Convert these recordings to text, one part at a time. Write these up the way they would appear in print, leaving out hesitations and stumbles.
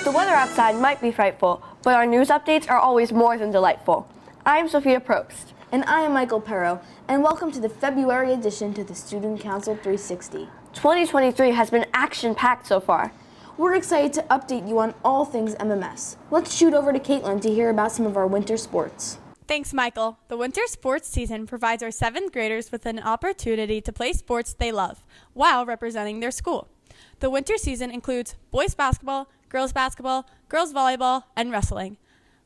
The weather outside might be frightful, but our news updates are always more than delightful. I'm Sophia Probst. And I am Michael Perro, and welcome to the February edition to the Student Council 360. 2023 has been action-packed so far. We're excited to update you on all things MMS. Let's shoot over to Caitlin to hear about some of our winter sports. Thanks, Michael. The winter sports season provides our 7th graders with an opportunity to play sports they love while representing their school. The winter season includes boys basketball, girls volleyball, and wrestling.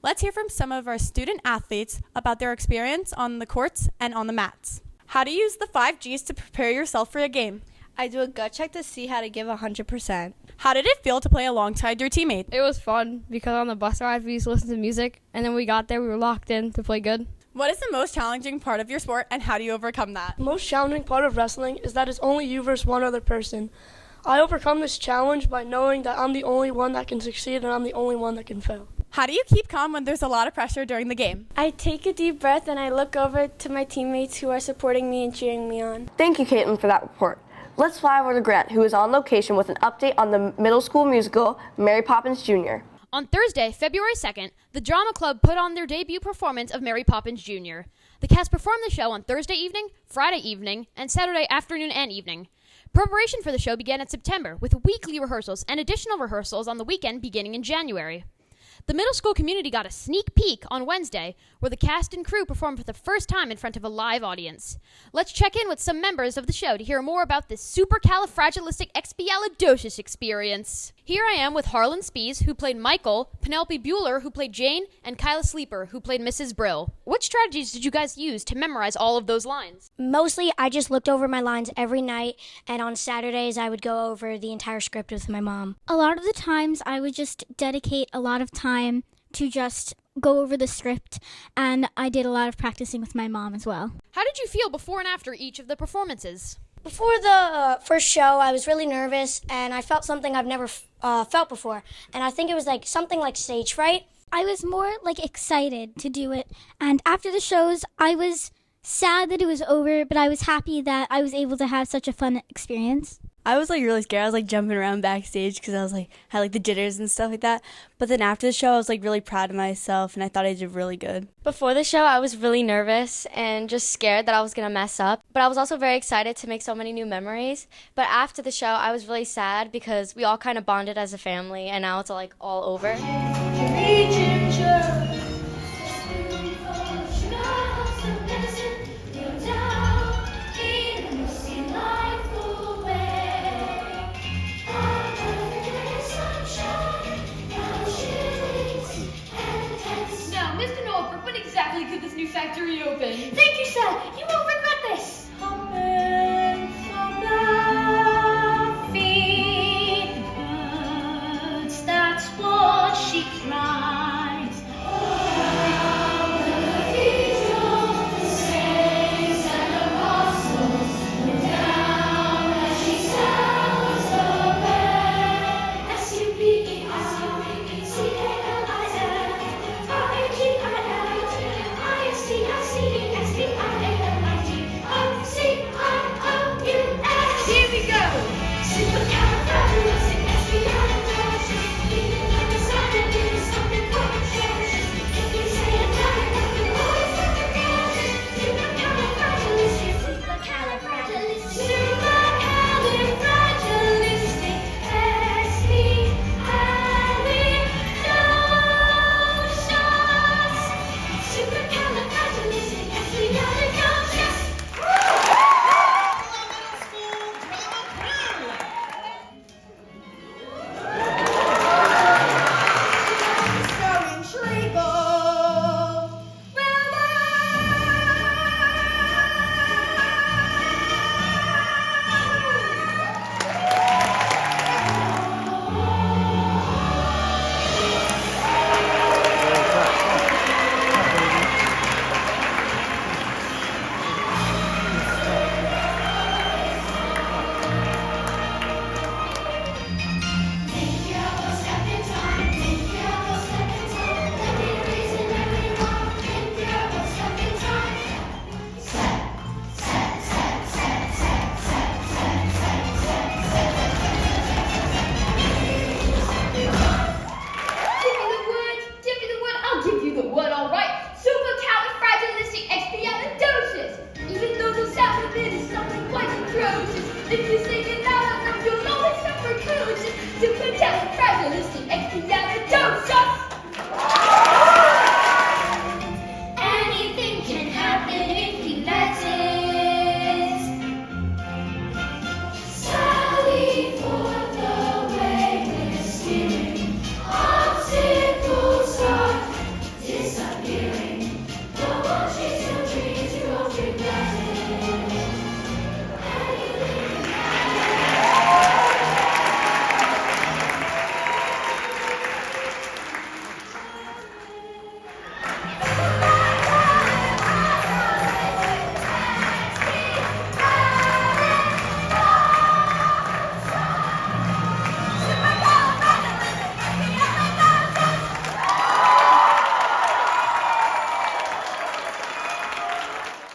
Let's hear from some of our student athletes about their experience on the courts and on the mats. How do you use the 5 Gs to prepare yourself for a game? I do a gut check to see how to give 100%. How did it feel to play alongside your teammate? It was fun because on the bus ride we used to listen to music, and then we got there, we were locked in to play good. What is the most challenging part of your sport, and how do you overcome that? The most challenging part of wrestling is that it's only you versus one other person. I overcome this challenge by knowing that I'm the only one that can succeed and I'm the only one that can fail. How do you keep calm when there's a lot of pressure during the game? I take a deep breath and I look over to my teammates who are supporting me and cheering me on. Thank you, Caitlin, for that report. Let's fly over to Grant, who is on location with an update on the middle school musical, Mary Poppins Jr. On Thursday, February 2nd, the Drama Club put on their debut performance of Mary Poppins Jr. The cast performed the show on Thursday evening, Friday evening, and Saturday afternoon and evening. Preparation for the show began in September, with weekly rehearsals and additional rehearsals on the weekend beginning in January. The middle school community got a sneak peek on Wednesday, where the cast and crew performed for the first time in front of a live audience. Let's check in with some members of the show to hear more about this supercalifragilisticexpialidocious experience. Here I am with Harlan Spees, who played Michael, Penelope Bueller, who played Jane, and Kyla Sleeper, who played Mrs. Brill. What strategies did you guys use to memorize all of those lines? Mostly, I just looked over my lines every night, and on Saturdays, I would go over the entire script with my mom. A lot of the times, I would just dedicate a lot of time to just go over the script, and I did a lot of practicing with my mom as well. How did you feel before and after each of the performances? Before the first show, I was really nervous, and I felt something I've never felt before, and I think it was like something like stage fright. I was more excited to do it, and after the shows, I was sad that it was over, but I was happy that I was able to have such a fun experience. I was really scared. I was jumping around backstage because I was had the jitters and stuff like that. But then after the show, I was really proud of myself, and I thought I did really good. Before the show, I was really nervous and just scared that I was going to mess up. But I was also very excited to make so many new memories. But after the show, I was really sad because we all kind of bonded as a family, and now it's all over. When exactly could this new factory open? Thank you, sir. You won't regret this. Birds, that's what she cries.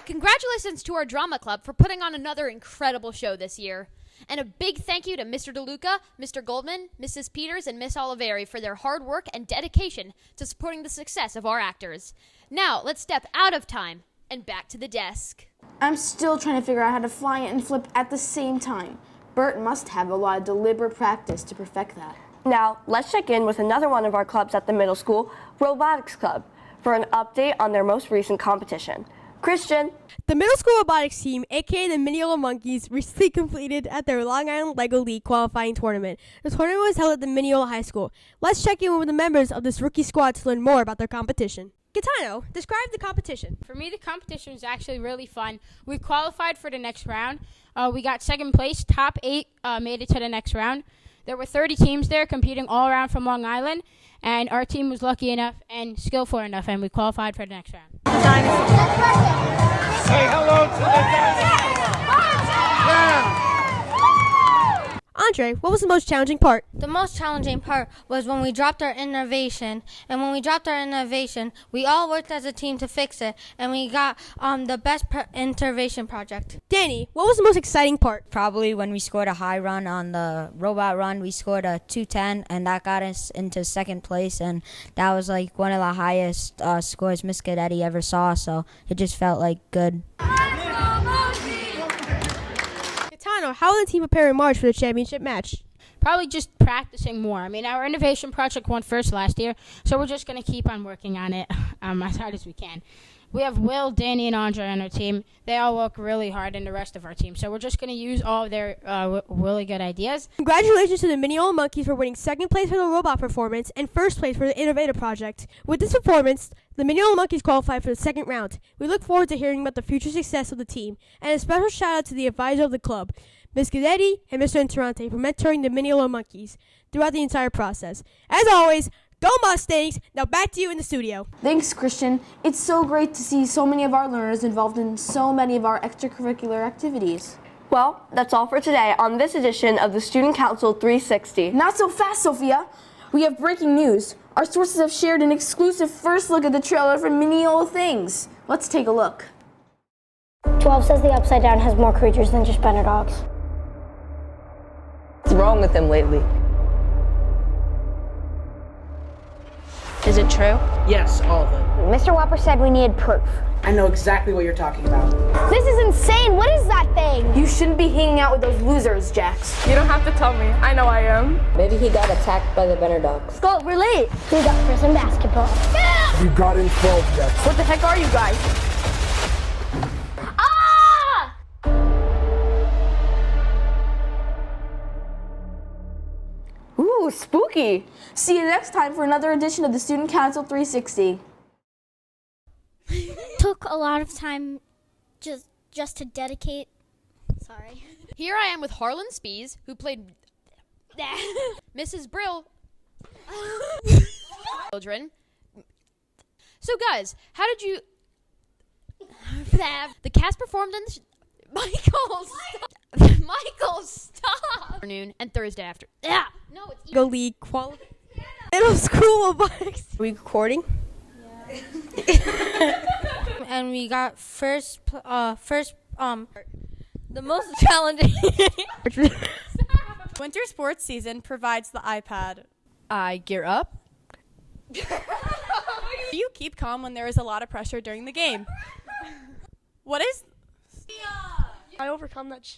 Congratulations to our drama club for putting on another incredible show this year. And a big thank you to Mr. DeLuca, Mr. Goldman, Mrs. Peters, and Miss Oliveri for their hard work and dedication to supporting the success of our actors. Now, let's step out of time and back to the desk. I'm still trying to figure out how to fly and flip at the same time. Bert must have a lot of deliberate practice to perfect that. Now, let's check in with another one of our clubs at the middle school, Robotics Club, for an update on their most recent competition. Christian. The middle school robotics team, aka the Mineola Monkeys, recently completed at their Long Island Lego League qualifying tournament. The tournament was held at the Mineola High School. Let's check in with the members of this rookie squad to learn more about their competition. Gaetano, describe the competition. For me, the competition was actually really fun. We qualified for the next round. We got second place. Top 8 made it to the next round. There were 30 teams there competing all around from Long Island, and our team was lucky enough and skillful enough, and we qualified for the next round. Say hello to the dinosaur! Yeah. Andre, what was the most challenging part? The most challenging part was when we dropped our innovation. And when we dropped our innovation, we all worked as a team to fix it. And we got the best intervention project. Danny, what was the most exciting part? Probably when we scored a high run on the robot run. We scored a 210, and that got us into second place. And that was like one of the highest scores Miss Cadetti ever saw. So it just felt like good. How will the team prepare in March for the championship match? Probably just practicing more. I mean, our innovation project won first last year, so we're just going to keep on working on it as hard as we can. We have Will, Danny, and Andre on our team. They all work really hard, and the rest of our team. So we're just going to use all of their really good ideas. Congratulations to the Mineola Monkeys for winning second place for the robot performance and first place for the innovative project. With this performance, the Mineola Monkeys qualified for the second round. We look forward to hearing about the future success of the team, and a special shout out to the advisor of the club, Ms. Cadetti and Mr. Interante, for mentoring the Mineola Monkeys throughout the entire process. As always, go Mustangs! Now back to you in the studio. Thanks, Christian. It's so great to see so many of our learners involved in so many of our extracurricular activities. Well, that's all for today on this edition of the Student Council 360. Not so fast, Sophia. We have breaking news. Our sources have shared an exclusive first look at the trailer for Mineola Things. Let's take a look. 12 says the Upside Down has more creatures than just Benner dogs. What's wrong with him lately? Is it true? Yes, all of it. Mr. Whopper said we needed proof. I know exactly what you're talking about. This is insane! What is that thing? You shouldn't be hanging out with those losers, Jax. You don't have to tell me. I know I am. Maybe he got attacked by the Benner dogs. Go, we're late. We got for some basketball. Yeah! You got in 12, Jax. What the heck are you guys? Ah! Ooh, spooky. See you next time for another edition of the Student Council 360. Took a lot of time just to dedicate. Sorry. Here I am with Harlan Spees, who played Mrs. Brill. Children. So guys, how did you... The cast performed in the... Michael, stop! Afternoon and Thursday after. Yeah. No, it's Go League middle school robotics. Are we recording? Yeah. And we got the most challenging. Winter sports season provides the iPad. I gear up. Do you keep calm when there is a lot of pressure during the game? What is... I overcome that